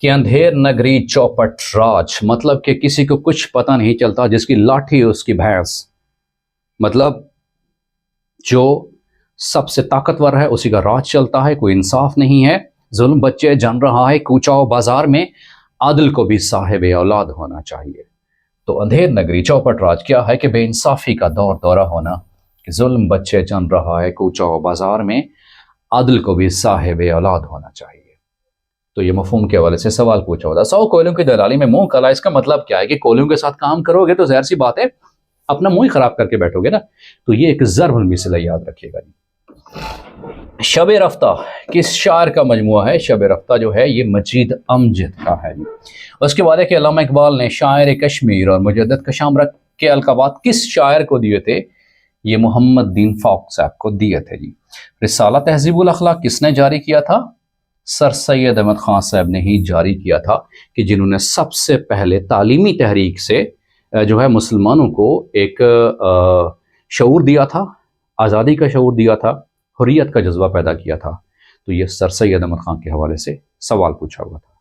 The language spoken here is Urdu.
کہ اندھیر نگری چوپٹ راج، مطلب کہ کسی کو کچھ پتہ نہیں چلتا، جس کی لاٹھی اس کی بھینس، مطلب جو سب سے طاقتور ہے اسی کا راج چلتا ہے، کوئی انصاف نہیں ہے، ظلم بچے جن رہا ہے کوچاؤ بازار میں، عادل کو بھی صاحب اولاد ہونا چاہیے۔ تو اندھیر نگری چوپٹ راج کیا ہے کہ بے انصافی کا دور دورہ ہونا، کہ ظلم بچے جن رہا ہے کوچاؤ بازار میں، عادل کو بھی صاحب اولاد ہونا چاہیے۔ تو یہ مفہوم کے حوالے سے سوال پوچھا ہوتا ہے، 100 کوئلوں کی دلالی میں منہ کالا، اس کا مطلب کیا ہے کہ کوئلوں کے ساتھ کام کرو گے تو ظاہر سی بات ہے اپنا منہ ہی خراب کر کے بیٹھو گے نا۔ تو یہ ایک ضرب المثل یاد رکھیے گا۔ شب رفتہ کس شاعر کا مجموعہ ہے؟ شب رفتہ جو ہے یہ مجید امجد کا ہے۔ اس کے بعد ہے کہ علامہ اقبال نے شاعر کشمیر اور مجدد کشامرک کے القابات کس شاعر کو دیے تھے؟ یہ محمد دین فاروق صاحب کو دیے تھے جی۔ رسالہ تہذیب الاخلاق کس نے جاری کیا تھا؟ سر سید احمد خان صاحب نے ہی جاری کیا تھا، کہ جنہوں نے سب سے پہلے تعلیمی تحریک سے جو ہے مسلمانوں کو ایک شعور دیا تھا، آزادی کا شعور دیا تھا، حریت کا جذبہ پیدا کیا تھا۔ تو یہ سر سید احمد خان کے حوالے سے سوال پوچھا ہوا تھا۔